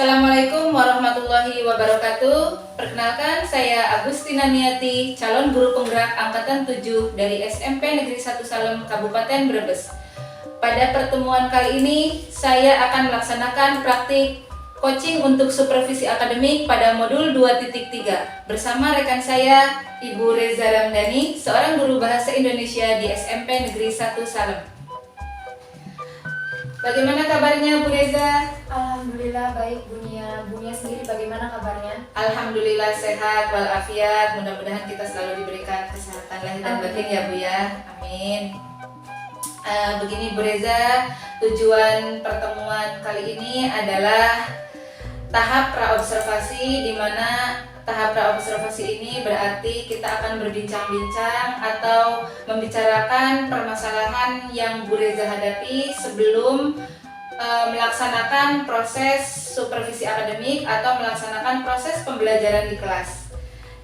Assalamualaikum warahmatullahi wabarakatuh. Perkenalkan, saya Agustina Niati, calon guru penggerak angkatan 7 dari SMP Negeri 1 Salem, Kabupaten Brebes. Pada pertemuan kali ini, saya akan melaksanakan praktik coaching untuk supervisi akademik pada modul 2.3 bersama rekan saya, Ibu Reza Ramdhani, seorang guru bahasa Indonesia di SMP Negeri 1 Salem. Bagaimana kabarnya Bu Reza? Alhamdulillah baik Bunia. Bunia sendiri bagaimana kabarnya? Alhamdulillah sehat walafiat. Mudah-mudahan kita selalu diberikan kesehatan lahir dan batin ya Bu ya. Amin. Begini Bu Reza, tujuan pertemuan kali ini adalah tahap praobservasi, di mana tahap praobservasi ini berarti kita akan berbincang-bincang atau membicarakan permasalahan yang Bu Reza hadapi sebelum melaksanakan proses supervisi akademik atau melaksanakan proses pembelajaran di kelas.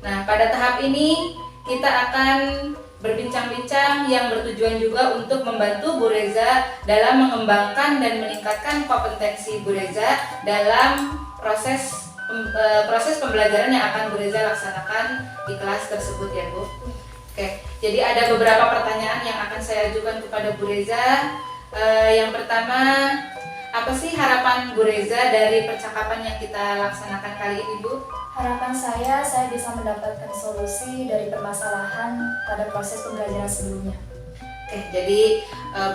Nah, pada tahap ini kita akan berbincang-bincang yang bertujuan juga untuk membantu Bu Reza dalam mengembangkan dan meningkatkan kompetensi Bu Reza dalam proses pembelajaran yang akan Bu Reza laksanakan di kelas tersebut ya Bu. Oke, jadi ada beberapa pertanyaan yang akan saya ajukan kepada Bu Reza. Yang pertama, apa sih harapan Bu Reza dari percakapan yang kita laksanakan kali ini Bu? Harapan saya bisa mendapatkan solusi dari permasalahan pada proses pembelajaran sebelumnya. Oke, jadi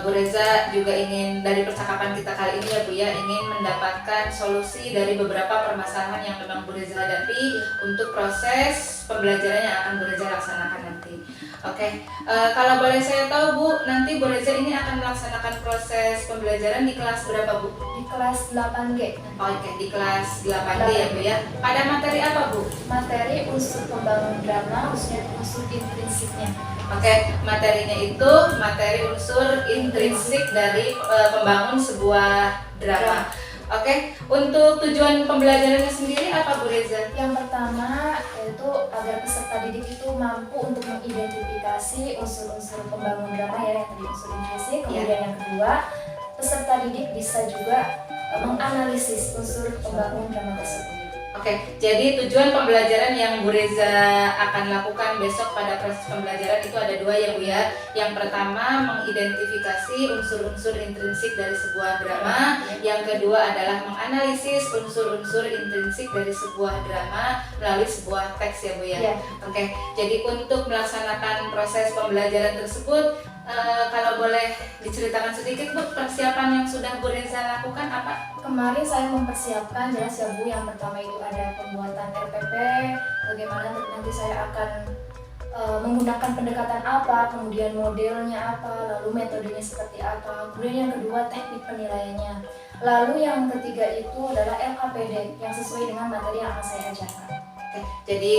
Bu Reza juga ingin dari percakapan kita kali ini ya Bu ya, ingin mendapatkan solusi dari beberapa permasalahan yang memang Bu Reza hadapi untuk proses pembelajaran yang akan Bu Reza laksanakan nanti. Oke, kalau boleh saya tahu Bu, nanti Bu Reza ini akan melaksanakan proses pembelajaran di kelas berapa Bu? Di kelas 8G. Oke, di kelas 8G ya Bu ya. Pada materi apa Bu? Materi unsur pembangun drama, khususnya unsur intrinsiknya. Oke, materinya itu materi unsur intrinsik dari pembangun sebuah drama. Oke, untuk tujuan pembelajarannya sendiri apa Bu Reza? Yang pertama yaitu agar peserta didik itu mampu untuk mengidentifikasi unsur-unsur pembangun drama ya, yang tadi unsur intrinsik. Kemudian yang kedua, peserta didik bisa juga menganalisis unsur pembangun drama tersebut. Oke, jadi tujuan pembelajaran yang Bu Reza akan lakukan besok pada proses pembelajaran itu ada dua ya Bu ya. Yang pertama, mengidentifikasi unsur-unsur intrinsik dari sebuah drama. Yang kedua adalah menganalisis unsur-unsur intrinsik dari sebuah drama melalui sebuah teks ya Bu ya. Oke, jadi untuk melaksanakan proses pembelajaran tersebut, kalau boleh diceritakan sedikit Bu, persiapan yang sudah Bu Reza lakukan apa? Kemarin saya mempersiapkan jelas ya Bu, yang pertama itu ada pembuatan RPP, bagaimana nanti saya akan menggunakan pendekatan apa, kemudian modelnya apa, lalu metodenya seperti apa, kemudian yang kedua teknik penilaiannya, lalu yang ketiga itu adalah LKPD yang sesuai dengan materi yang akan saya ajarkan. Jadi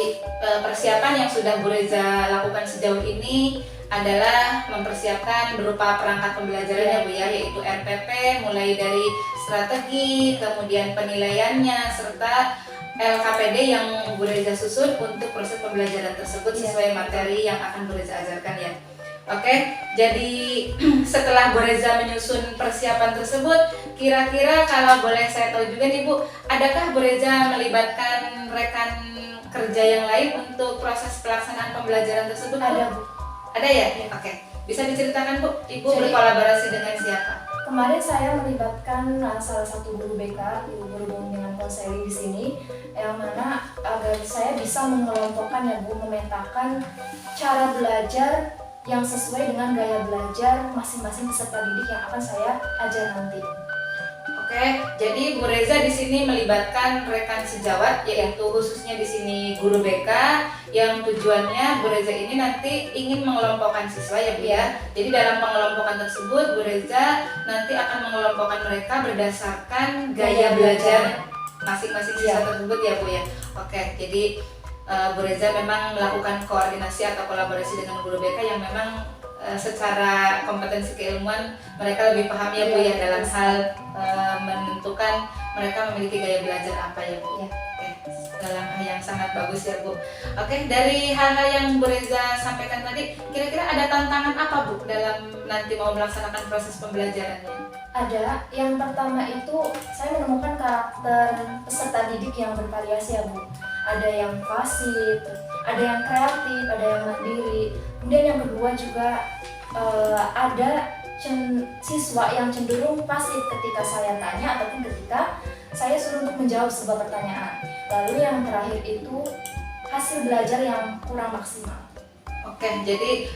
persiapan yang sudah Bu Reza lakukan sejauh ini adalah mempersiapkan berupa perangkat pembelajaran ya Bu ya, yaitu RPP mulai dari strategi, kemudian penilaiannya, serta LKPD yang Bu Reza susun untuk proses pembelajaran tersebut sesuai materi yang akan Bu Reza ajarkan ya. Oke, jadi setelah Bu Reza menyusun persiapan tersebut, kira-kira kalau boleh saya tahu juga nih Bu, adakah Bu Reza melibatkan rekan kerja yang lain untuk proses pelaksanaan pembelajaran tersebut? Ada Bu. Ada ya? Oke. Bisa diceritakan Bu, Ibu berkolaborasi dengan siapa? Kemarin saya melibatkan salah satu guru BK, Ibu berhubung dengan konseling di sini, yang mana agar saya bisa mengelompokkan ya Bu, memetakan cara belajar yang sesuai dengan gaya belajar masing-masing peserta didik yang akan saya ajar nanti. Oke, jadi Bu Reza di sini melibatkan rekan sejawat, yaitu khususnya di sini guru BK, yang tujuannya Bu Reza ini nanti ingin mengelompokkan siswa ya Bu ya. Jadi dalam pengelompokan tersebut Bu Reza nanti akan mengelompokkan mereka berdasarkan gaya belajar masing-masing siswa tersebut ya Bu ya. Oke, jadi Bu Reza memang melakukan koordinasi atau kolaborasi dengan guru BK yang memang secara kompetensi keilmuan mereka lebih paham ya Bu ya dalam hal menentukan mereka memiliki gaya belajar apa ya Bu. Oke, dalam hal yang sangat bagus ya Bu. Oke, dari hal-hal yang Bu Reza sampaikan tadi, kira-kira ada tantangan apa Bu dalam nanti mau melaksanakan proses pembelajarannya? Ada. Yang pertama itu saya menemukan karakter peserta didik yang bervariasi ya Bu. Ada yang pasif, ada yang kreatif, ada yang mandiri. Kemudian yang kedua juga ada siswa yang cenderung pasif ketika saya tanya ataupun ketika saya suruh untuk menjawab sebuah pertanyaan. Lalu yang terakhir itu hasil belajar yang kurang maksimal. Oke, jadi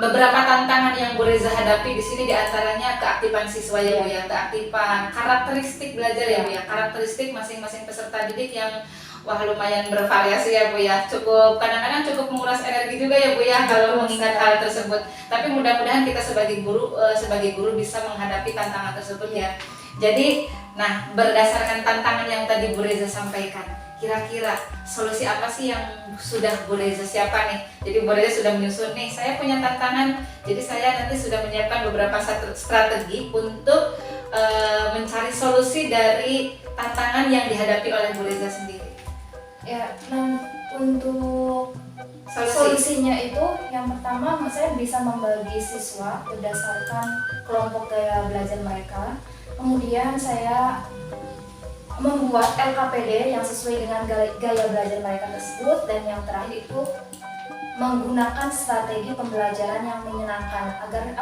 beberapa tantangan yang Bu Reza hadapi di sini diantaranya keaktifan siswa ya Bu ya, keaktifan, karakteristik belajar ya Bu ya, karakteristik masing-masing peserta didik yang wah lumayan bervariasi ya Bu ya, cukup kadang-kadang cukup menguras energi juga ya Bu ya kalau mengingat hal tersebut. Tapi mudah-mudahan kita sebagai guru bisa menghadapi tantangan tersebut ya. Jadi, nah berdasarkan tantangan yang tadi Bu Reza sampaikan, kira-kira solusi apa sih yang sudah Bu Reza siapkan nih? Jadi Bu Reza sudah menyusun nih, saya punya tantangan, jadi saya nanti sudah menyiapkan beberapa strategi untuk mencari solusi dari tantangan yang dihadapi oleh Bu Reza sendiri. Ya, untuk solusinya itu yang pertama saya bisa membagi siswa berdasarkan kelompok gaya belajar mereka. Kemudian saya membuat LKPD yang sesuai dengan gaya belajar mereka tersebut, dan yang terakhir itu menggunakan strategi pembelajaran yang menyenangkan agar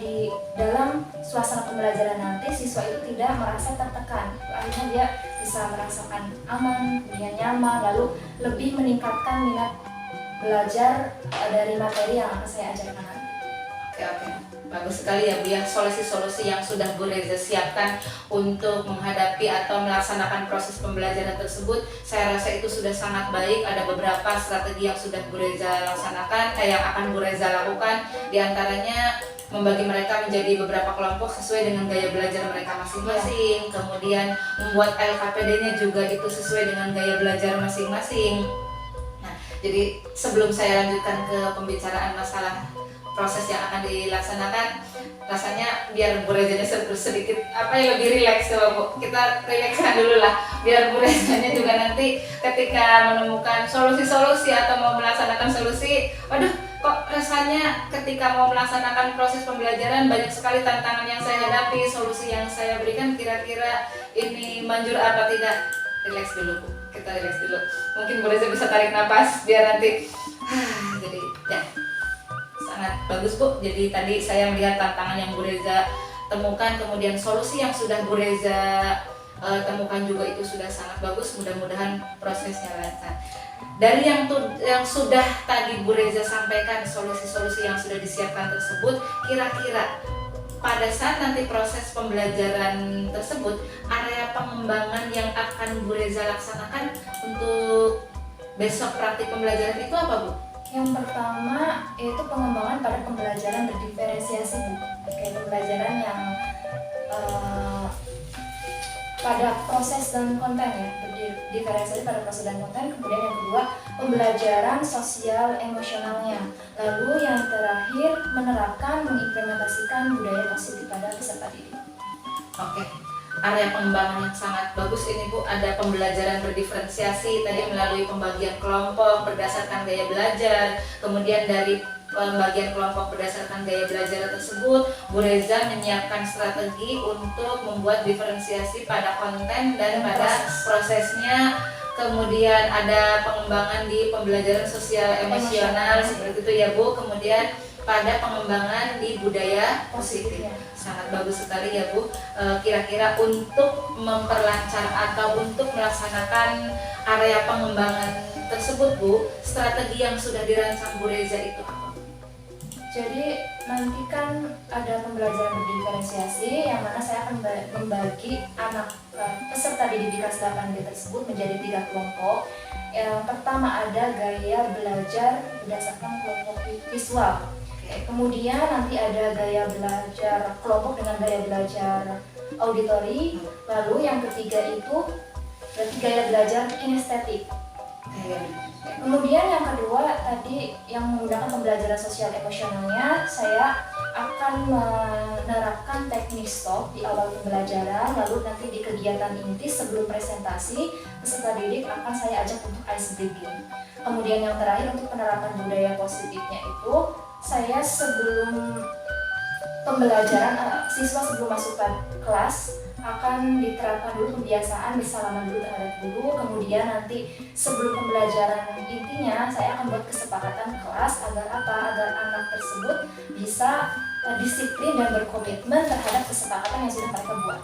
di dalam suasana pembelajaran nanti siswa itu tidak merasa tertekan. Akhirnya dia bisa merasakan aman, kemudian nyaman, lalu lebih meningkatkan minat belajar dari materi yang akan saya ajarkan nanti. Oke. Bagus sekali ya Bu ya, solusi-solusi yang sudah Bu Reza siapkan untuk menghadapi atau melaksanakan proses pembelajaran tersebut. Saya rasa itu sudah sangat baik. Ada beberapa strategi yang sudah Bu Reza laksanakan, yang akan Bu Reza lakukan. Di antaranya membagi mereka menjadi beberapa kelompok sesuai dengan gaya belajar mereka masing-masing. Kemudian membuat LKPD-nya juga itu sesuai dengan gaya belajar masing-masing. Nah, jadi sebelum saya lanjutkan ke pembicaraan masalah proses yang akan dilaksanakan, rasanya biar Bu Rezanya sedikit lebih rileks coba Bu. Kita rilekskan dulu lah, biar Bu Rezanya juga nanti ketika menemukan solusi-solusi atau mau melaksanakan solusi, waduh kok rasanya ketika mau melaksanakan proses pembelajaran banyak sekali tantangan yang saya hadapi, solusi yang saya berikan kira-kira ini manjur apa tidak. Rileks dulu Bu, kita rileks dulu. Mungkin Bu Reza bisa tarik nafas biar nanti jadi ya. Sangat bagus Bu, jadi tadi saya melihat tantangan yang Bu Reza temukan, kemudian solusi yang sudah Bu Reza temukan juga itu sudah sangat bagus. Mudah-mudahan prosesnya lancar. Dari yang sudah tadi Bu Reza sampaikan, solusi-solusi yang sudah disiapkan tersebut, kira-kira pada saat nanti proses pembelajaran tersebut, area pengembangan yang akan Bu Reza laksanakan untuk besok praktik pembelajaran itu apa Bu? Yang pertama yaitu pengembangan pada pembelajaran berdiferensiasi Bu, kayak pembelajaran yang pada proses dan konten ya, berdiferensiasi pada proses dan konten. Kemudian yang kedua pembelajaran sosial emosionalnya. Lalu yang terakhir menerapkan mengimplementasikan budaya positif pada peserta didik. Oke. Area pengembangan yang sangat bagus ini Bu, ada pembelajaran berdiferensiasi tadi melalui pembagian kelompok berdasarkan gaya belajar, kemudian dari pembagian kelompok berdasarkan gaya belajar tersebut Bu Reza menyiapkan strategi untuk membuat diferensiasi pada konten dan pada prosesnya. Kemudian ada pengembangan di pembelajaran sosial emosional seperti itu ya Bu, kemudian pada pengembangan di budaya positif. Sangat bagus sekali ya Bu. Kira-kira untuk memperlancar atau untuk melaksanakan area pengembangan tersebut Bu, strategi yang sudah dirancang Bu Reza itu apa? Jadi nanti kan ada pembelajaran berdiferensiasi yang mana saya akan membagi anak peserta didik di kelas 8B tersebut menjadi 3 kelompok. Yang pertama ada gaya belajar berdasarkan kelompok visual. Kemudian nanti ada gaya belajar kelompok dengan gaya belajar auditori. Lalu yang ketiga itu berarti gaya belajar kinestetik. Kemudian yang kedua tadi yang menggunakan pembelajaran sosial emosionalnya, saya akan menerapkan teknik stop di awal pembelajaran. Lalu nanti di kegiatan inti sebelum presentasi peserta didik akan saya ajak untuk ice breaking. Kemudian yang terakhir untuk penerapan budaya positifnya itu, saya sebelum pembelajaran siswa sebelum masuk ke kelas akan diterapkan dulu kebiasaan bersalaman dulu terhadap guru, kemudian nanti sebelum pembelajaran intinya saya akan buat kesepakatan kelas agar apa? Agar anak tersebut bisa disiplin dan berkomitmen terhadap kesepakatan yang sudah mereka buat.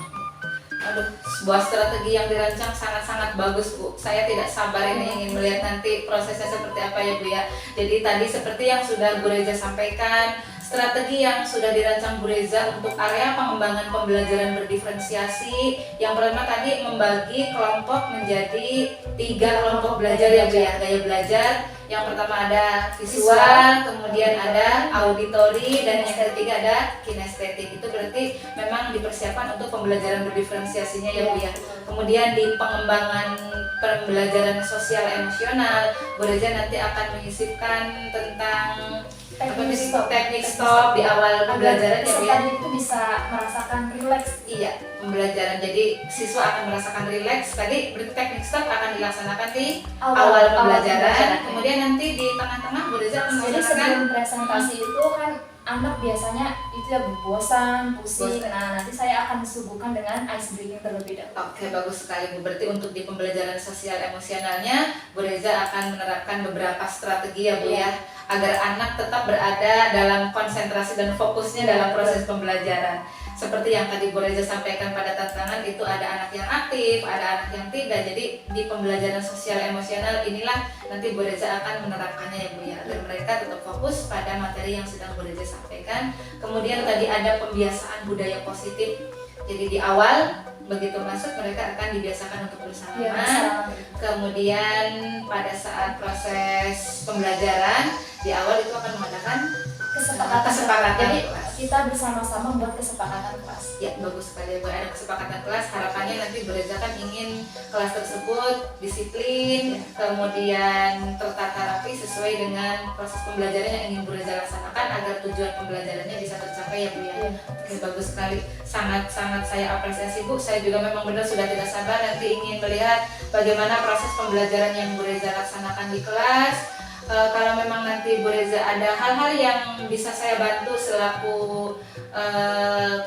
Aduh, sebuah strategi yang dirancang sangat-sangat bagus, Bu. Saya tidak sabar ini ingin melihat nanti prosesnya seperti apa ya, Bu ya. Jadi tadi seperti yang sudah Bu Reza sampaikan, strategi yang sudah dirancang Bu Reza untuk area pengembangan pembelajaran berdiferensiasi. Yang pertama tadi membagi kelompok menjadi 3 kelompok belajar ya, Bu ya. Gaya belajar. Yang pertama ada visual, kemudian ada auditori, dan yang ketiga ada kinestetik. Itu berarti memang dipersiapkan untuk pembelajaran berdiferensiasinya ya, Bu ya. Kemudian di pengembangan pembelajaran sosial emosional, Bu Reza nanti akan menyisipkan tentang teknik stop di awal pembelajaran ya, Bu ya. Peserta itu bisa merasakan rileks. Iya, pembelajaran. Jadi siswa akan merasakan rileks. Tadi teknik stop akan dilaksanakan di awal pembelajaran. Kemudian nanti di tengah-tengah Bu Reza akan Jadi melaksanakan sebelum presentasi itu kan anak biasanya itu ya bosan, pusing. Nah, nanti saya akan suguhkan dengan ice breaking terlebih dahulu. Oke, bagus sekali Bu. Berarti untuk di pembelajaran sosial emosionalnya Bu Reza akan menerapkan beberapa strategi ya, Bu ya, agar anak tetap berada dalam konsentrasi dan fokusnya dalam proses pembelajaran. Seperti yang tadi Bu Reza sampaikan pada tantangan itu ada anak yang aktif, ada anak yang tidak. Jadi di pembelajaran sosial emosional inilah nanti Bu Reza akan menerapkannya ya, Bu ya, agar mereka tetap fokus pada materi yang sedang Bu Reza sampaikan. Kemudian tadi ada pembiasaan budaya positif. Jadi di awal begitu masuk mereka akan dibiasakan untuk bersalaman. Kemudian pada saat proses pembelajaran di awal itu akan mengadakan kesepakatan. Jadi kelas. kita bersama-sama membuat kesepakatan kelas. Ya, bagus sekali Bu. Ada kesepakatan kelas. Harapannya nanti Bu Reza kan ingin kelas tersebut disiplin, kemudian tertata rapi sesuai dengan proses pembelajaran yang ingin Bu Reza laksanakan agar tujuan pembelajarannya bisa tercapai ya, Bu ya. Oke, bagus sekali. Sangat-sangat saya apresiasi, Bu. Saya juga memang benar sudah tidak sabar nanti ingin melihat bagaimana proses pembelajaran yang Bu Reza laksanakan di kelas. Kalau memang nanti Bu Reza ada hal-hal yang bisa saya bantu selaku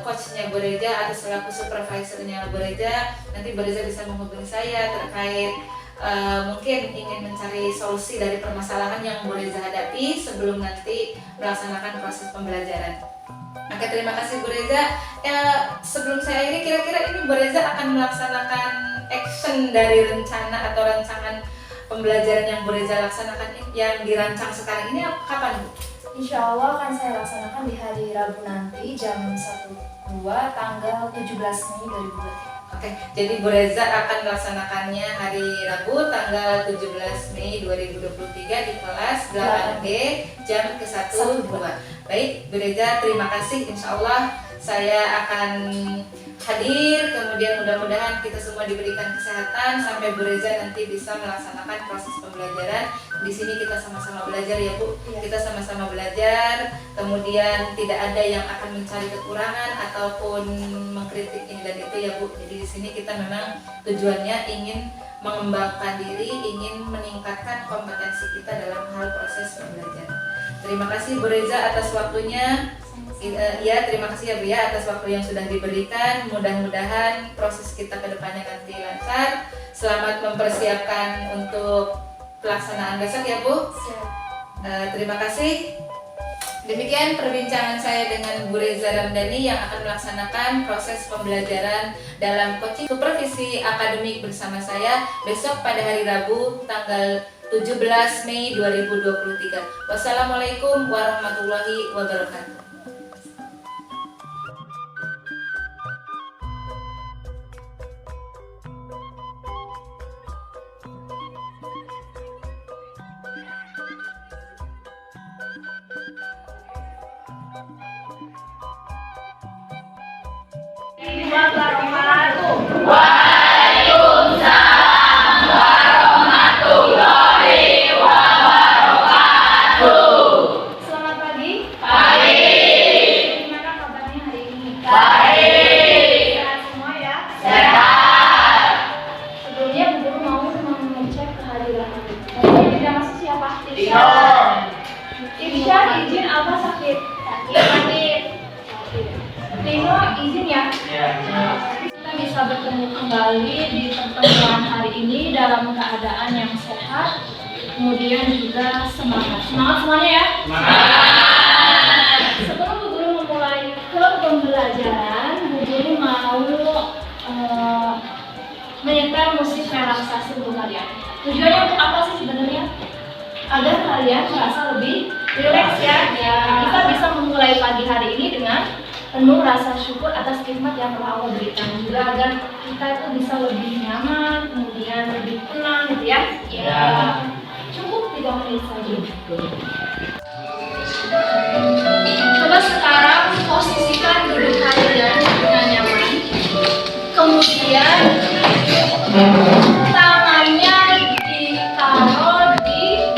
coachnya Bu Reza atau selaku supervisornya Bu Reza, nanti Bu Reza bisa menghubungi saya terkait mungkin ingin mencari solusi dari permasalahan yang Bu Reza hadapi sebelum nanti melaksanakan proses pembelajaran. Oke, terima kasih Bu Reza. Sebelum saya ini kira-kira ini Bu Reza akan melaksanakan action dari rencana atau rancangan pembelajaran yang Bu Reza laksanakan yang dirancang sekarang ini kapan, Bu? Insya Allah akan saya laksanakan di hari Rabu nanti jam 1.2 tanggal 17 Mei 2023. Oke, jadi Bu Reza akan melaksanakannya hari Rabu tanggal 17 Mei 2023 di kelas 8G jam ke 1.2. Baik, Bu Reza, terima kasih. Insya Allah saya akan hadir, kemudian mudah-mudahan kita semua diberikan kesehatan sampai Bu Reza nanti bisa melaksanakan proses pembelajaran. Di sini kita sama-sama belajar ya, Bu. Kita sama-sama belajar, kemudian tidak ada yang akan mencari kekurangan ataupun mengkritik ini dan itu ya, Bu. Jadi di sini kita memang tujuannya ingin mengembangkan diri, ingin meningkatkan kompetensi kita dalam hal proses pembelajaran. Terima kasih Bu Reza atas waktunya. Ya, terima kasih ya Bu ya atas waktu yang sudah diberikan. Mudah-mudahan proses kita ke depannya nanti lancar. Selamat mempersiapkan untuk pelaksanaan besok ya, Bu. Terima kasih. Demikian perbincangan saya dengan Bu Reza Ramdhani yang akan melaksanakan proses pembelajaran dalam coaching supervisi akademik bersama saya besok pada hari Rabu tanggal 17 Mei 2023. Wassalamualaikum warahmatullahi wabarakatuh. Waalaikumsalam warahmatullahi wabarakatuh. Selamat pagi. Pagi. Gimana kabarnya hari ini? Baik. Sehat semua ya? Sehat. Sebelumnya Bu Guru mau mengecek kehadiran Ibu. Yang tidak masuk siapa? Dion. Irsya izin apa sakit? Sakit. Sakit. Rino izin ya. Kita bisa bertemu kembali di pertemuan hari ini dalam keadaan yang sehat, kemudian juga semangat. Semangat semuanya ya. Sebelum Bu Guru memulai ke pembelajaran, Bu Guru mau menyetel musik relaksasi untuk kalian. Tujuannya untuk apa sih sebenarnya? Agar kalian merasa lebih rileks ya. Kita bisa memulai pagi hari ini dengan penuh rasa syukur atas nikmat yang telah Allah berikan, juga agar kita itu bisa lebih nyaman, kemudian lebih tenang gitu ya. Cukup 3 menit saja. Coba sekarang posisikan duduk kalian dengan nyaman. Kemudian tangannya ditaruh di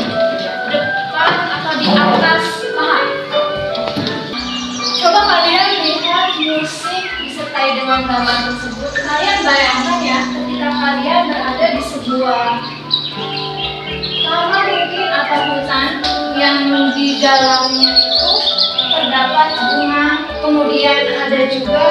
depan atau di atas paha. Coba kalian lihat musik disertai dengan gambar tersebut. Kalian bayangkan ya, ketika kalian berada di sebuah taman mungkin atau hutan yang di dalamnya itu terdapat bunga, kemudian ada juga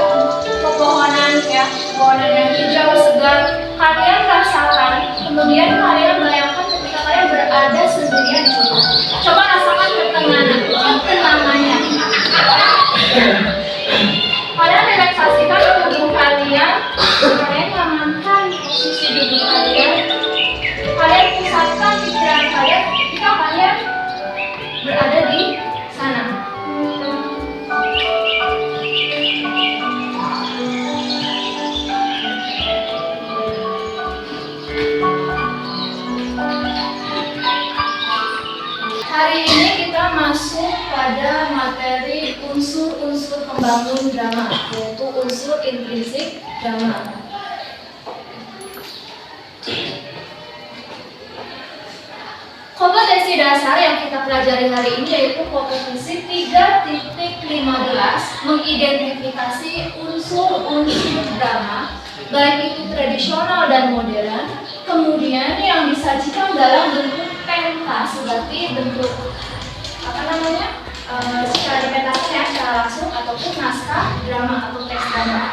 pepohonan ya, pepohonan yang hijau segar. Kalian rasakan, kemudian kalian bayangkan ketika kalian berada sendirian di situ. Coba rasakan ketenangannya. Kalian relaksasikan tubuh kalian, kalian amankan posisi duduk kalian, kalian pusatkan pikiran kalian ketika kalian berada di sana. Hari ini kita masuk pada materi unsur-unsur pembangun drama, yaitu unsur intrinsik drama. Kompetensi dasar yang kita pelajari hari ini yaitu kompetensi 3.15, mengidentifikasi unsur-unsur drama, baik itu tradisional dan modern, kemudian yang disajikan dalam bentuk pentas, seperti bentuk secara dipentaskan ya secara langsung ataupun naskah drama atau teks drama.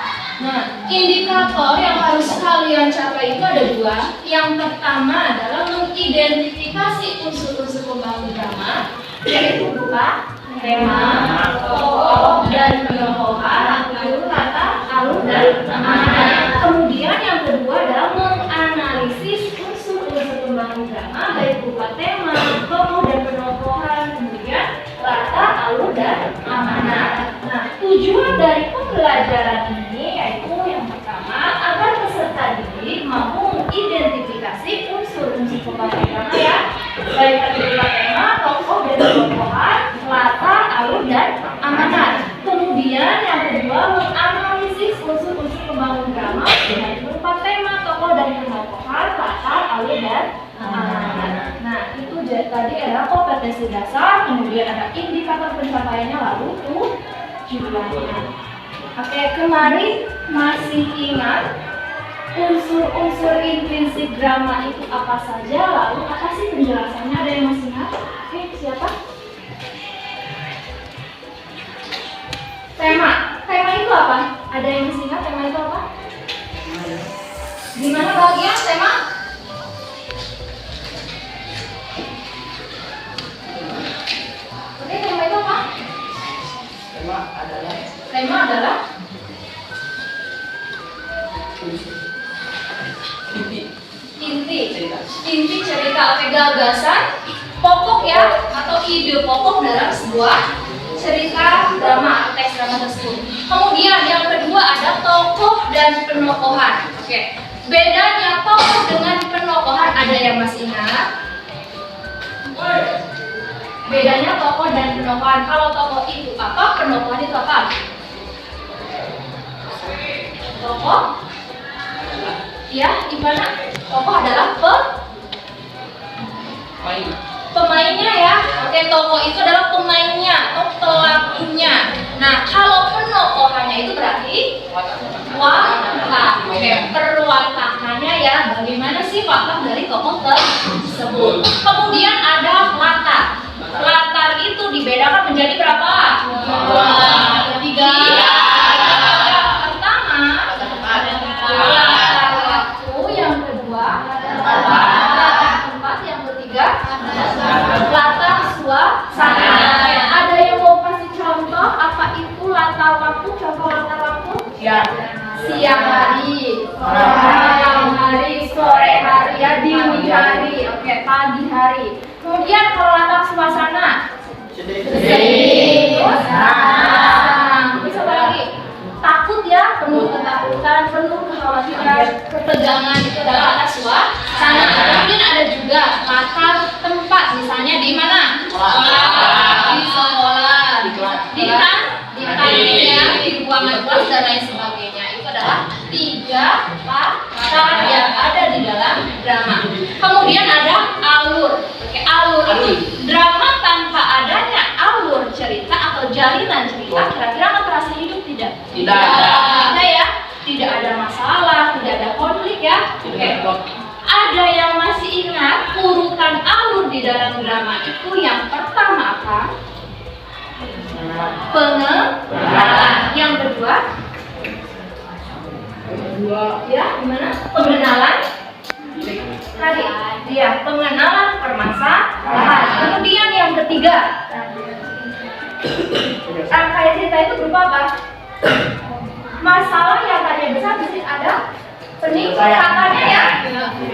Nah, indikator yang harus kalian capai itu ada 2. Yang pertama adalah mengidentifikasi unsur-unsur pembangun drama, yaitu berupa tema, tokoh, dan penokohan, latar, alur, dan makna. Kemudian yang kedua adalah menganalisis unsur-unsur pembangun drama, baik berupa tema, tokoh, dan penokohan, kemudian latar, alur, dan makna. Nah, tujuan dari pembelajaran ini yaitu yang pertama agar peserta didik mampu mengidentifikasi unsur-unsur pembangun drama ya, baik berupa tema, tokoh, dan penokohan, latar, alur, dan amanat. Kemudian yang kedua menganalisis unsur-unsur pembangun drama baik berupa tema, tokoh, dan penokohan, latar, alur, dan amanat. Nah, itu tadi adalah kompetensi dasar, kemudian ada indikator pencapaiannya, lalu tujuannya. Oke, kemarin masih ingat unsur-unsur intrinsik drama itu apa saja, lalu apa sih penjelasannya, ada yang masih ingat? Oke, siapa? Tema itu apa? Ada yang masih ingat tema itu apa? Di mana bagian tema? Oke, tema itu apa? Tema adalah inti cerita. Oke, gagasan pokok ya, atau ide pokok dalam sebuah cerita drama atau teks drama tersebut. Kemudian yang kedua ada tokoh dan penokohan. Oke, bedanya tokoh dengan penokohan ada yang masih ingat? Bedanya tokoh dan penokohan. Kalau tokoh itu apa, penokohan itu apa? Tokoh, ya, gimana? Tokoh adalah pemainnya ya. Oke, tokoh itu adalah pemainnya atau pelakunya. Nah, kalau penokohannya itu berarti watak. Oke, perwatakannya ya, bagaimana sih watak dari tokoh tersebut. Kemudian ada latar. Latar itu dibedakan menjadi berapa? 3. kita ketegangan itu adalah kata suasana. Kemudian ada juga kata tempat, misalnya di mana? Di sekolah, di kantin, di ruangan kelas dan lain sebagainya. Itu adalah 3 kata yang ada di dalam drama. Kemudian ada alur. Oke, alur itu drama tanpa adanya alur cerita atau jalinan cerita kira-kira akan terasa hidup tidak? Tidak ada. Ada ya, tidak ada masalah, tidak ada konflik ya. Oke. Ada yang masih ingat urutan alur di dalam drama itu? Yang pertama apa? Pengenalan. Yang kedua? Ya, gimana? Pengenalan. Tadi, ya, pengenalan permasalahan. Kemudian yang ketiga, rangkaian cerita itu berupa apa? Masalah yang tadinya besar mesti ada peningkatannya ya,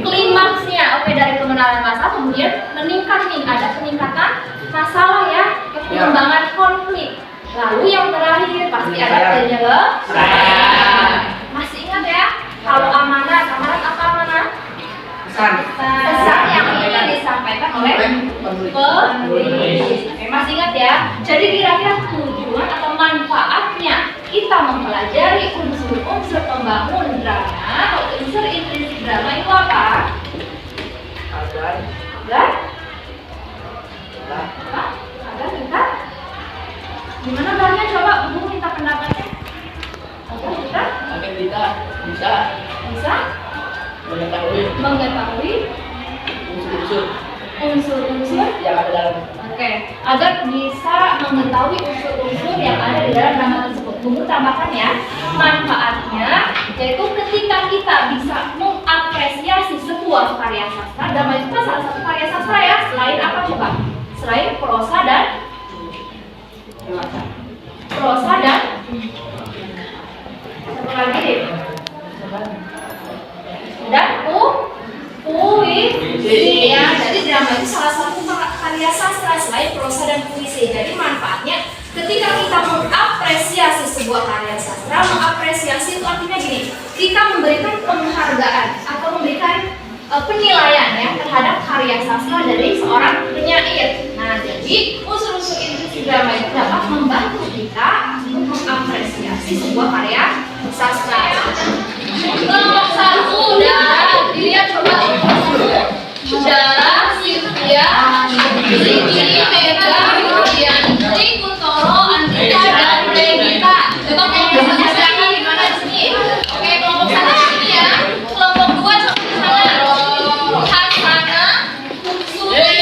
klimaksnya. Oke, dari pengenalan masalah kemudian meningkat nih, ada peningkatan masalah ya, pengembangan konflik. Lalu yang terakhir pasti ada penyelesaian. Masih ingat ya? Kalau amanat apa amanat? Pesan yang ingin disampaikan oleh penulis. Oke, masih ingat ya? Jadi kira-kira tujuan atau manfaatnya kita mempelajari unsur-unsur pembangun drama atau unsur intrinsik drama itu apa? Agar kita gimana Bangnya? Coba Bu minta pendapatnya. Agar kita bisa mengetahui unsur-unsur yang ada dalam. Oke, agar bisa mengetahui unsur-unsur yang ada di dalam drama tersebut. Bumbu tambahkan ya, manfaatnya yaitu ketika kita bisa mengapresiasi sebuah karya sastra. Drama itu kan salah satu karya sastra ya. Selain apa coba? Selain prosa dan satu lagi dan puisi ya. Jadi drama itu salah satu karya sastra selain prosa dan puisi. Jadi manfaatnya ketika kita mengapresiasi sebuah karya sastra, mengapresiasi itu artinya gini, kita memberikan penghargaan atau memberikan penilaian ya terhadap karya sastra dari seorang penyair. Nah, jadi unsur-unsur intrinsik drama itu dapat membantu kita untuk mengapresiasi sebuah karya sastra. Kelompok 1 dan dilihat coba. Dara, Sylvia, Liki, Mega, kemudian Tri, Kuntoro, Andika, dan Regita. Coba kelompok 1 silakan di mana di sini? Oke, kelompok 1 di sini ya. Kelompok 2 coba di sana. Hasana, Suri,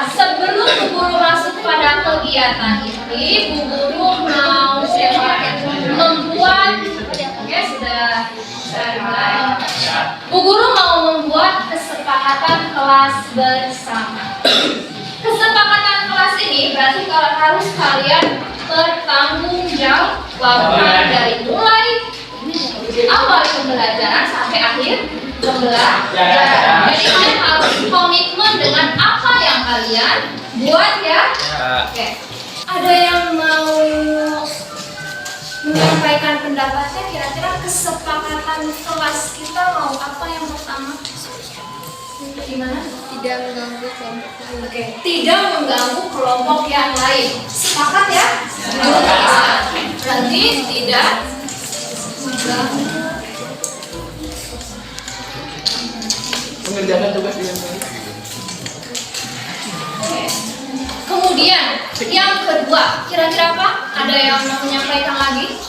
sebelum Bu Guru masuk pada kegiatan ini, Bu Guru mau membuat, oke sudah dimulai. Bu Guru mau membuat kesepakatan kelas bersama. Kesepakatan kelas ini berarti kalau harus kalian bertanggung jawabkan dari mulai awal pembelajaran sampai akhir pembelajaran. Jadi kalian harus komitmen dengan apa yang kalian buat ya. Oke. Ada yang mau menyampaikan pendapatnya, kira-kira kesepakatan kelas kita mau apa yang pertama? Gimana? Tidak mengganggu kelompok lain. Oke, tidak mengganggu kelompok yang lain. Sepakat ya? Berarti tidak mengganggu. Mengerjakan tugas dengan baik. Oke. Kemudian yang kedua, kira-kira apa? Ada yang mau menyampaikan lagi?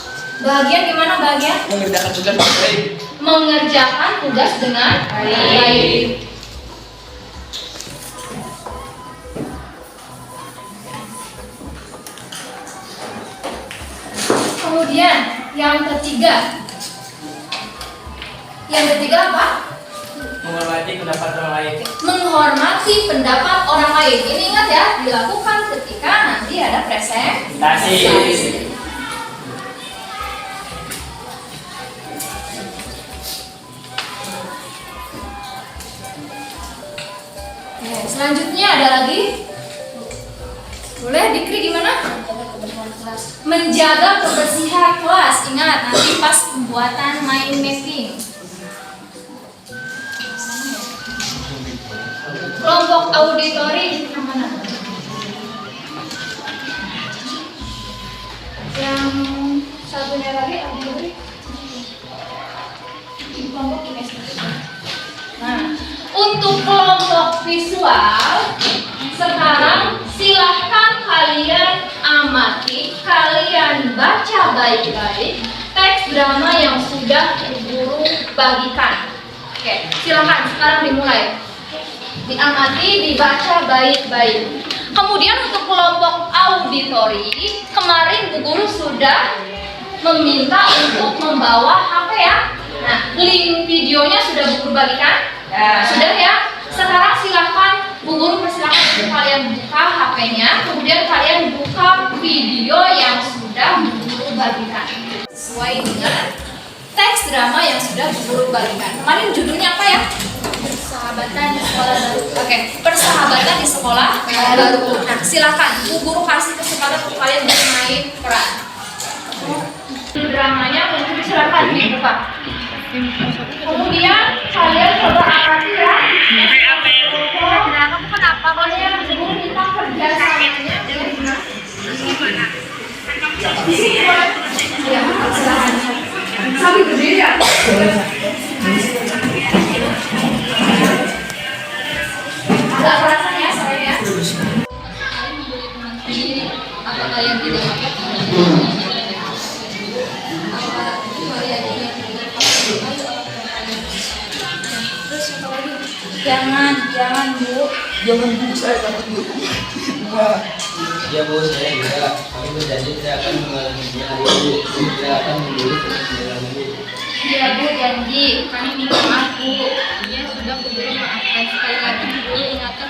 Bagian gimana bagian? Mengerjakan tugas dengan baik. Mengerjakan tugas dengan baik. Kemudian yang ketiga. Yang ketiga apa? Menghormati pendapat orang lain. Menghormati pendapat orang lain. Ini ingat ya, dilakukan ketika nanti ada presentasi. Selanjutnya ada lagi. Boleh Dikri gimana? kebersihan kelas. Menjaga kebersihan kelas. Ingat nanti pas pembuatan mind mapping. Kelompok auditori yang mana? Yang satunya lagi auditori. Kelompok kinestetik. Nah, untuk kelompok visual, sekarang silahkan kalian amati, kalian baca baik-baik teks drama yang sudah guru bagikan. Oke, silahkan sekarang dimulai. Diamati, dibaca baik-baik. Kemudian untuk kelompok auditori, kemarin Bu Guru sudah meminta untuk membawa HP ya. Nah, link videonya sudah Bu Guru bagikan? Ya. Sudah ya? Sekarang silakan Bu Guru persilakan untuk kalian buka HP-nya, kemudian kalian buka video yang sudah Bu Guru bagikan. Sesuai dengan teks drama yang sudah Bu Guru bagikan. Kemarin judulnya apa ya? Persahabatan di sekolah baru. Oke, persahabatan di sekolah baru. Nah, silakan Bu Guru kasih kesempatan untuk kalian bermain peran. Dramanya mungkin silakan dibuka. Kemudian kalian coba amati ya. Kamu kenapa? Kalian Bu minta kerjasamanya. Di sini boleh. Ya, silakan. Sambil berdiri ya. Agak perasaan ya saya ya. Apa kalian tidak apa? Jangan Bu. Jangan Bu, saya takut Bu. Ya Bu, saya juga. Kami berjanji tidak akan mengalaminya hari ini. Tidak akan mengulangi kesalahan ini. Iya Bu, janji. Kami minta maaf Bu. Iya sudah Bu Guru maafkan. Sekali lagi Bu Guru ingatkan.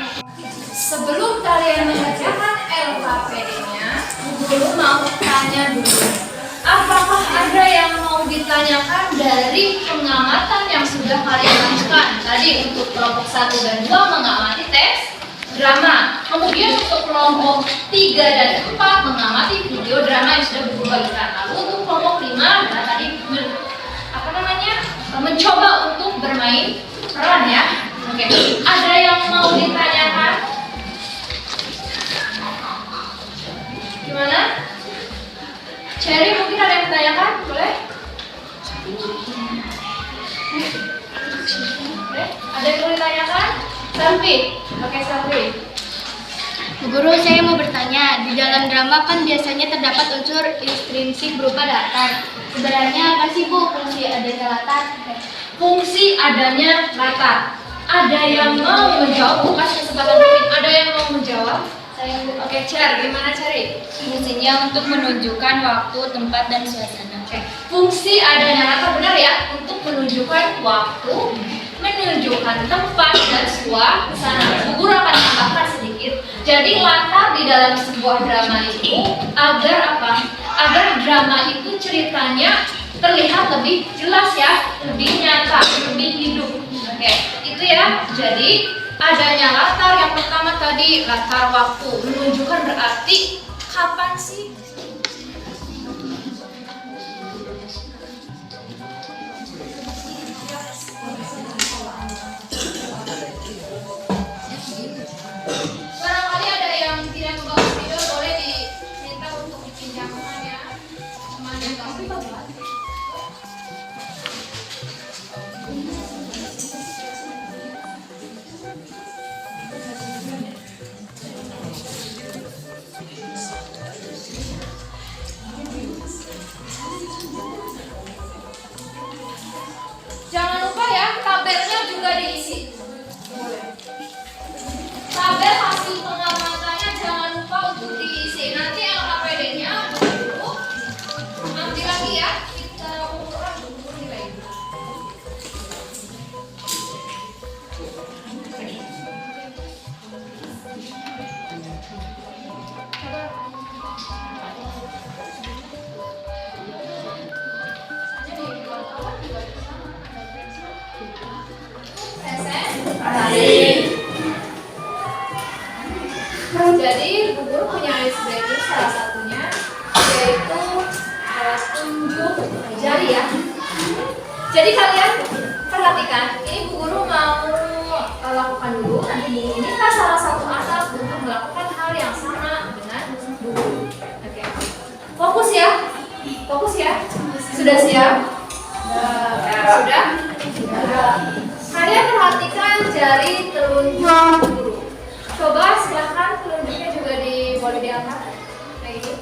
Sebelum kalian mengerjakan LKPD-nya, Bu Guru mau tanya dulu. Apakah ada yang mau ditanyakan dari pengamatan yang sudah kalian lakukan? Tadi untuk kelompok 1 dan 2 mengamati teks drama. Kemudian untuk kelompok 3 dan 4 mengamati video drama yang sudah Bu Guru bagikan. Lalu untuk kelompok 5 nah tadi mencoba untuk bermain peran ya. Oke. Ada yang mau ditanyakan? Gimana? Cherry mungkin ada yang ditanyakan? Boleh? Boleh? Ada yang mau ditanyakan? Selfie. Oke, selfie. Bu Guru, saya mau bertanya, di dalam drama kan biasanya terdapat unsur intrinsik berupa latar. Sebenarnya apa sih Bu fungsi adanya latar? Fungsi adanya latar. Ada yang mau menjawab? Bu, kasih kesempatan mungkin. Ada yang mau menjawab? Oke, Cher, gimana Cherry? Fungsinya untuk menunjukkan waktu, tempat, dan suasana. Oke. Fungsi adanya latar benar ya? Untuk menunjukkan waktu, menunjukkan tempat dan suasana. Bu Guru akan tambahkan sedikit. Jadi latar di dalam sebuah drama itu agar apa? Agar drama itu ceritanya terlihat lebih jelas ya, lebih nyata, lebih hidup. Oke, itu ya. Jadi adanya latar yang pertama tadi latar waktu, menunjukkan berarti kapan sih? Barangkali ada yang tidak membawa video, boleh diminta untuk dipinjamkan ya. Teman yang kamu bawa. Jangan lupa ya, tabelnya juga diisi. Tabel hasil pengamatannya jangan lupa untuk diisi. Nanti LKPD-nya dulu ambil lagi ya. Kita ukuran dulu nilai. Jadi Bu Guru punya icebreaker salah satunya yaitu tunjuk jari ya. Jadi kalian perhatikan, ini Bu Guru mau lakukan dulu. Nanti diminta salah satu anak untuk melakukan hal yang sama dengan Bu Guru. Oke. Fokus ya. Fokus ya. Sudah siap? Sudah? Kalian perhatikan jari telunjuk Bu Guru. Coba silahkan telunjuknya juga boleh diangkat. Kayak gitu.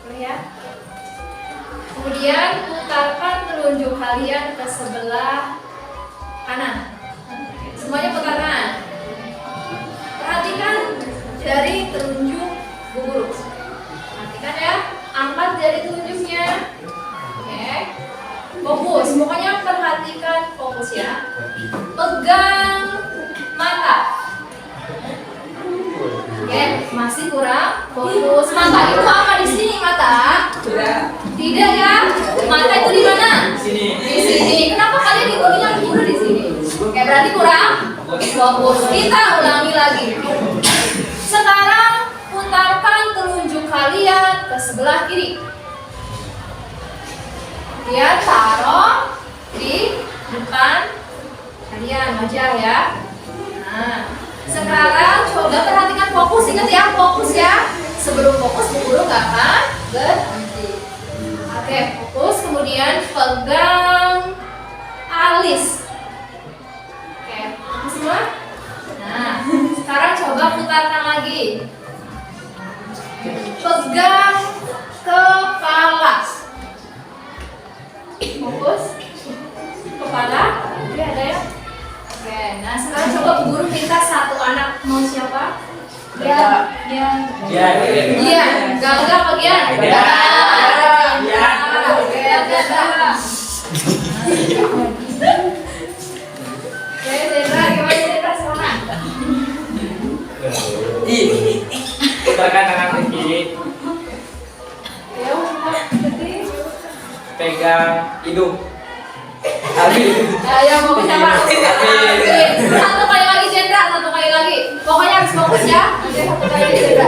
Boleh ya? Kemudian putarkan telunjuk kalian ke sebelah kanan. Semuanya putar kanan. Perhatikan jari telunjuk Bu Guru. Perhatikan ya, angkat jari telunjuknya. Oke. Fokus, pokoknya perhatikan, fokus ya. Pegang mata. Oke, masih kurang fokus. Mata itu apa di sini mata? Tidak ya. Mata itu di mana? Di sini. Kenapa kalian ikutinnya dulu di sini? Oke, berarti kurang fokus. Kita ulangi lagi. Sekarang putarkan telunjuk kalian ke sebelah kiri. Kemudian taruh di depan kalian wajah ya. Nah, sekarang coba perhatikan fokus. Ingat ya, fokus ya. Sebelum fokus, Bu Guru nggak akan berhenti. Oke, fokus. Kemudian pegang alis. Oke, fokus semua. Nah, sekarang coba putarkan lagi. Pegang kepala. Fokus. Kepala. Oke, ada ya? Oke, nah sekarang coba Bu Guru minta satu anak, mau siapa? Dia. Gangga bagian. Oke, Zendra, gimana Zendra sekarang? Putarkan tangan ke kiri, Ayo, pegang hidung. ayo mau siapa? Satu kali lagi Zendra, satu kali lagi. Pokoknya harus fokus ya. Oke, satu kali lagi Zendra.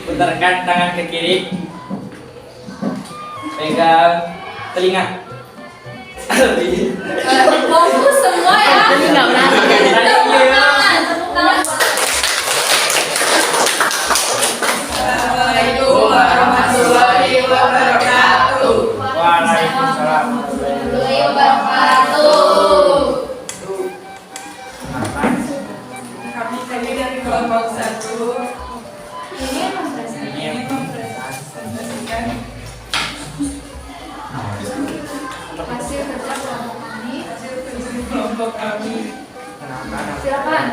Putarkan tangan ke kiri, pegang telinga. Fokus semua ya. Tepuk tangan, tepuk tangan. Assalamualaikum warahmatullahi wabarakatuh. Waalaikumsalam. Warahmatullahi wabarakatuh. Kami tadi dari kelompok 1. Ini apa Mas? Hasil kerja kelompok kami. Silakan.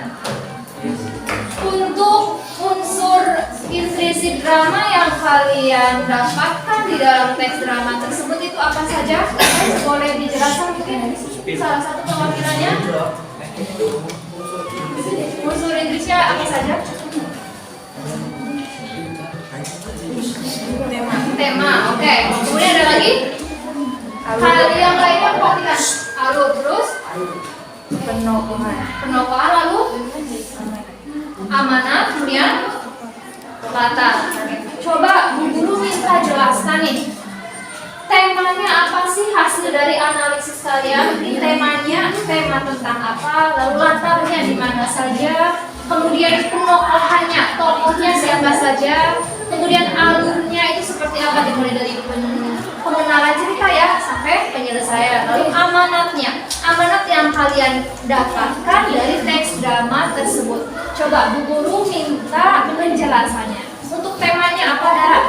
Untuk unsur intrisi drama yang kalian dapatkan di dalam teks drama tersebut itu apa saja? Boleh dijelaskan mungkin salah satu perwakilannya? Unsur intrisnya apa saja? Tema, oke. Kemudian ada lagi? Hal yang lainnya perhatikan. Alur, terus? Penokohan, lalu? Amanat, kemudian? Latar. Coba Bu Guru minta jelaskan nih. Temanya apa sih hasil dari analisis kalian? Temanya, tema tentang apa? Lalu latarnya di mana saja? Kemudian penokohannya, tokohnya siapa saja? Kemudian alurnya itu seperti apa? Dimulai dari pengenalan cerita ya sampai penyelesaian. Lalu amanatnya, amanat yang kalian dapatkan dari teks drama tersebut. Coba Bu Guru minta penjelasannya. Untuk temanya apa, Dara?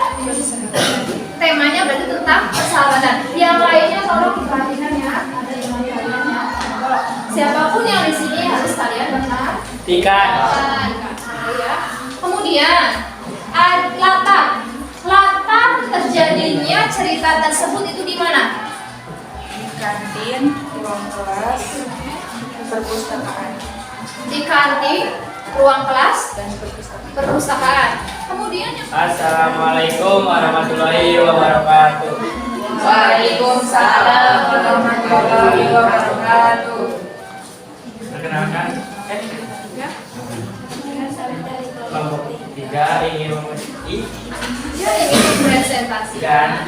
Temanya berarti tentang persahabatan. Yang lainnya tolong diperhatikan ya. Ada teman kalian ya. Siapapun yang di sini harus kalian Ikan. Ya. Kemudian latar terjadinya cerita tersebut itu di mana? Di kantin, ruang kelas, perpustakaan. Di kantin, ruang kelas, dan perpustakaan. Kemudian yang Assalamualaikum warahmatullahi wabarakatuh. Waalaikumsalam warahmatullahi wabarakatuh. Perkenalkan, kelompok Tiga ingin memenuhi Dia ingin mempresentasikan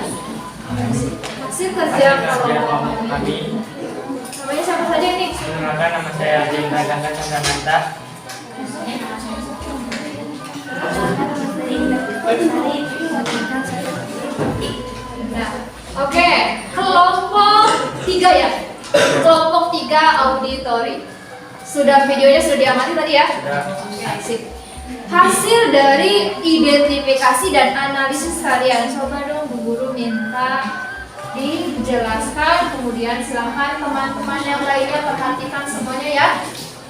hasil kerja kelompok kami. Namanya siapa saja ini? Perkenalkan, nama saya Jendra Gangga Chandrananta. Nah, oke, kelompok 3 ya. Kelompok 3 auditori. Videonya sudah diamati tadi ya? Sudah. Ya, sip. Hasil dari identifikasi dan analisis kalian. Coba dong Bu Guru minta dijelaskan, kemudian silahkan teman-teman yang lainnya perhatikan semuanya ya.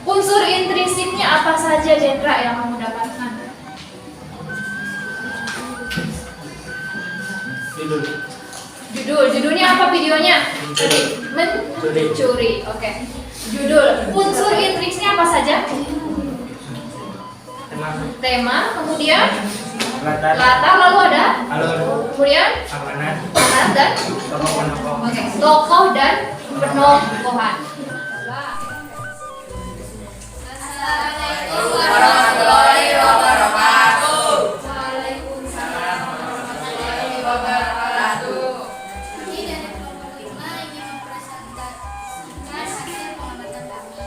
Unsur intrinsiknya apa saja, Jendra, yang kamu dapatkan? Judulnya apa videonya? Mencuri. Oke. Judul. Unsur intrinsiknya apa saja? Tema, kemudian latar, lalu ada? Kemudian amanat dan tokoh dan penokohan. Assalamualaikum warahmatullahi wabarakatuh. Waalaikumsalam warahmatullahi wabarakatuh. Kami dari kelompok 5 ingin mempresentasikan hasil pengamatan kami.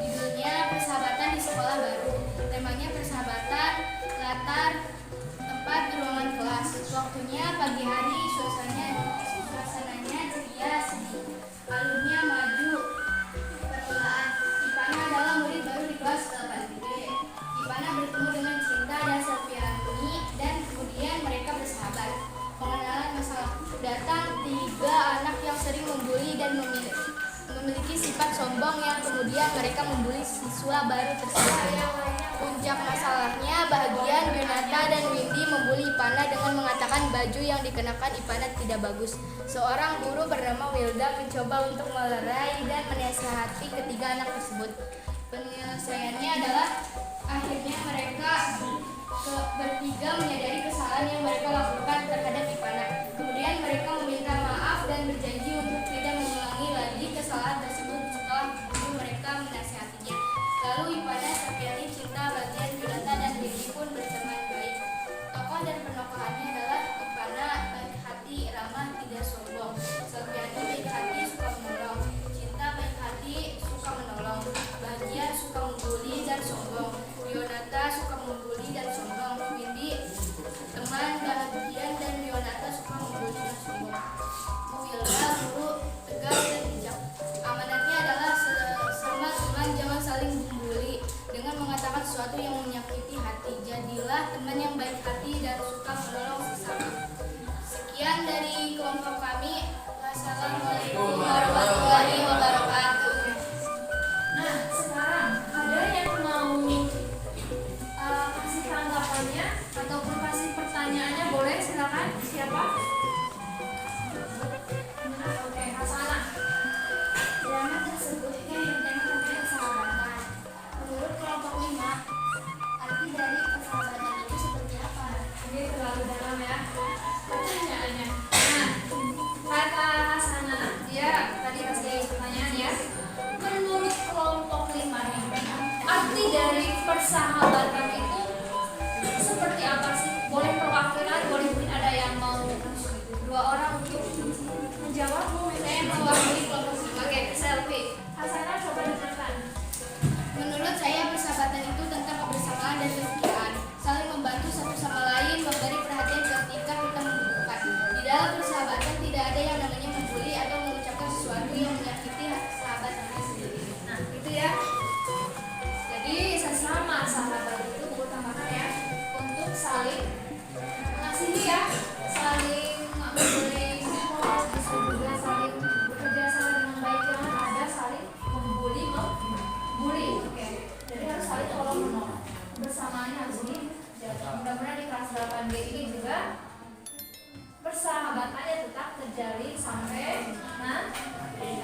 Judulnya Persahabatan di Sekolah Baru. Temanya persahabatan, latar, tempat, ruangan kelas. Waktunya pagi hari, suasananya ceria, sedih. Alurnya maju, permulaan. Ipana adalah murid baru di kelas 8B. Ipana bertemu dengan Cinta dan Selviani dan kemudian mereka bersahabat. Pengenalan masalah. Datang 3 anak yang sering membuli dan memiliki sifat sombong yang kemudian mereka membuli siswa baru tersebut. Puncak masalahnya, bahagian Yunata dan Windy membuli Ipana dengan mengatakan baju yang dikenakan Ipana tidak bagus. Seorang guru bernama Wilda mencoba untuk melerai dan menasihati ketiga anak tersebut. Penyelesaiannya adalah akhirnya mereka bertiga menyadari kesalahan yang mereka lakukan terhadap Ipana. Kemudian mereka meminta maaf dan berjanji untuk tidak mengulangi lagi kesalahan tersebut setelah guru mereka menasihatinya. Lalu Ipana, Selviani, Cinta, bagian Yunata dan Windy pun berteman baik. Tokoh dan penokohannya adalah Ipana baik hati, ramah, tidak sombong. Selviani baik hati, suka menolong. Cinta baik hati, suka menolong. Bahagia suka membuli dan sombong. Yunata suka membuli dan sombong. Windy teman, bahagian, dan Yunata suka membuli dan sombong. Wilda guru tegas dan bijak. Amanatnya adalah sama teman jangan saling membuli dengan mengatakan sesuatu yang menyakiti hati. Jadilah teman yang baik hati dan suka menolong sesama. Sekian dari kelompok kami. Wassalamualaikum warahmatullahi wabarakatuh. Nah, sekarang ada yang mau kasih tanggapannya ataupun kasih pertanyaannya, boleh silakan. Siapa? Nah, oke, Hasanah. Drama tersebut bertema tentang persahabatan. Menurut kelompok 5, arti dari persahabatan itu seperti apa? Ini terlalu dalam ya pertanyaannya. Nah, kata Hasanah, dia tadi kasih pertanyaan ya. Menurut kelompok 5 ini, arti dari persahabatan itu seperti apa sih? Boleh perwakilan, boleh mungkin ada yang mau 2 orang untuk menjawab. Saya mewakili kelompok 5. Oke, selfie. Hasanah coba dengarkan. Menurut saya persahabatan itu tentang kebersamaan dan kesetiaan, saling membantu satu sama lain, memberi perhatian ketika kita membutuhkan. Di dalam persahabatan tidak ada yang namanya membuli atau mengucapkan sesuatu yang menyakiti sahabat kita sendiri. Nah, gitu ya. Jadi sesama sahabat itu buku tambahkan ya, untuk saling mengasihi ya, saling memberi support, bisa juga saling bekerja sama dengan baik, jangan ada saling membuli. Oke. Jadi harus saling tolong menolong. Kebersamaannya harus dijaga. Mudah-mudahan di kelas 8B ini juga persahabatannya tetap terjalin sampai nanti.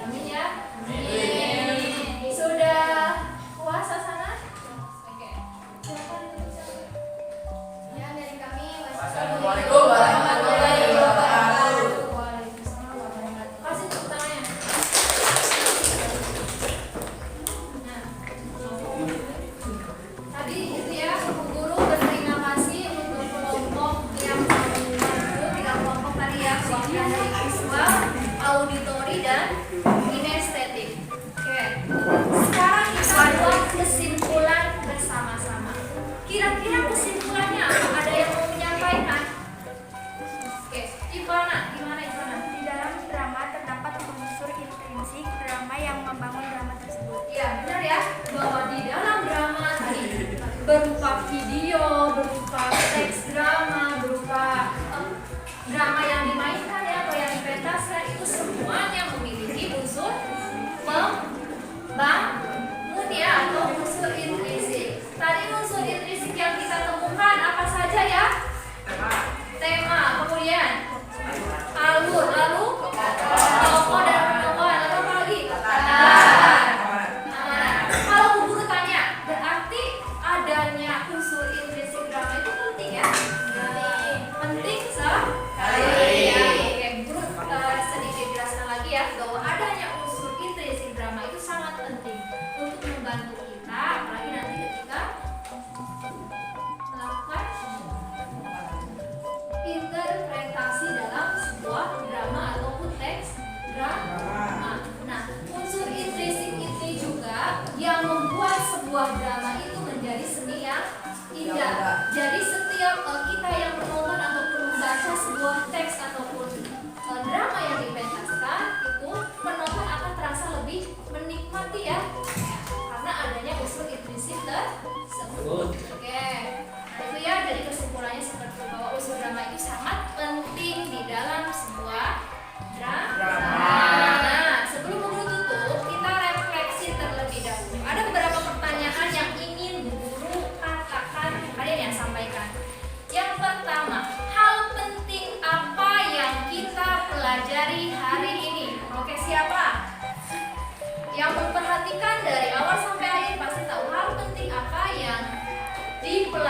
Amin ya. Amin. Sudah puas sana? Oke. Silakan. Ya, dari kami Wassalamualaikum warahmatullahi wabarakatuh. Waalaikumsalam warahmatullahi wabarakatuh. Kasih tepuk tangannya. Nah, tadi itu ya, Bu Guru berterima kasih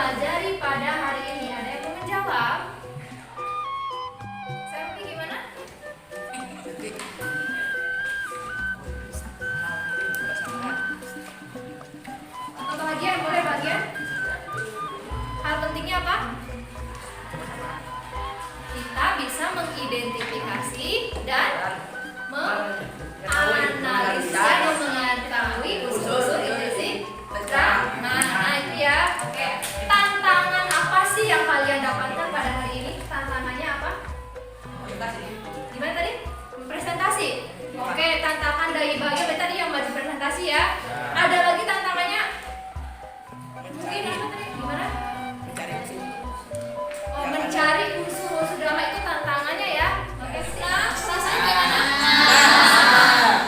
pelajari pada hari ini? Ada yang mau menjawab? Saya mau gimana? Atau bahagian? Boleh bahagian? Hal pentingnya apa? Kita bisa mengidentifikasi dan menganalisa dan mengetahui unsur-unsur intrinsi drama. Nah itu ya. Oke. Tantangan apa sih yang kalian dapatkan pada hari ini? Tantangannya apa? Gimana tadi? Presentasi. Oke, tantangan dari bagian tadi yang baju presentasi ya. Ada lagi tantangannya? Mungkin apa tadi? Gimana? Oh, mencari unsur-unsur drama itu tantangannya ya. Oke, siap. Rasanya gimana?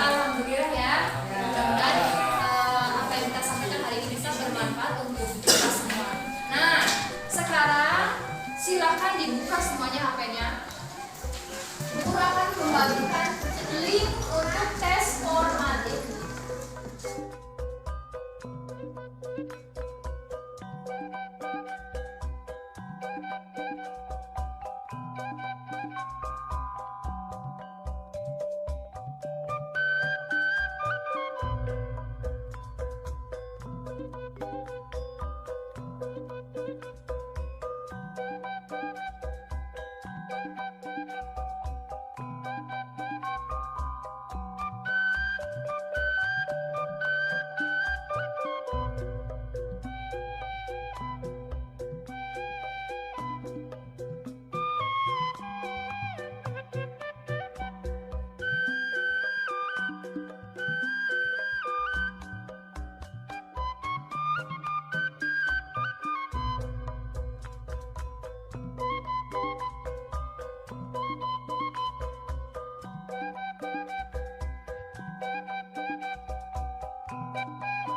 Alhamdulillah ya. Mudah-mudahan apa yang kita sampaikan hari ini bisa bermanfaat untuk kita semua. Nah, sekarang silakan dibuka semuanya HP-nya. Guru akan membagikan link untuk tes formatif.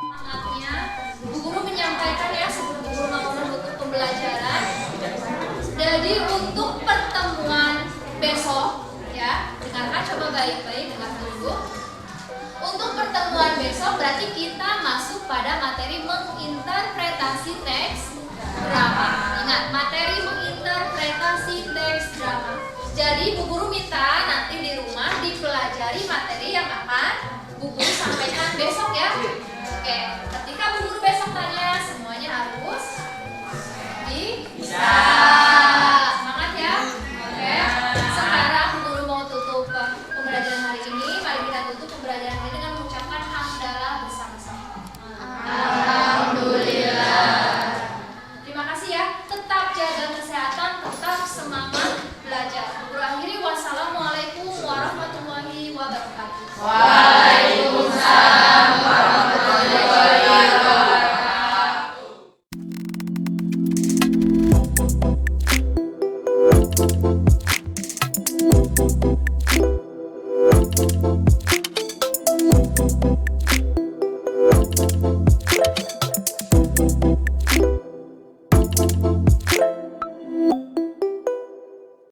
Semangatnya, Bu Guru menyampaikan ya sebelum Bu Guru mau menutup pembelajaran. Jadi untuk pertemuan besok ya, dengarkan coba baik-baik, dengar dulu. Untuk pertemuan besok berarti kita masuk pada materi menginterpretasi teks drama. Ingat, materi menginterpretasi teks drama. Jadi Bu Guru minta nanti di rumah dipelajari materi yang akan Bu Guru sampaikan besok ya. Oke, ketika Bu Guru besok tanya, semuanya harus bisa. Semangat ya. Oke. Sekarang Bu Guru mau tutup pembelajaran hari ini. Mari kita tutup pembelajaran hari ini dengan mengucapkan hamdalah bersama-sama. Alhamdulillah. Terima kasih ya. Tetap jaga kesehatan, tetap semangat belajar. Bu Guru akhiri, wassalamualaikum warahmatullahi wabarakatuh. Waalaikumsalam warahmatullahi wabarakatuh.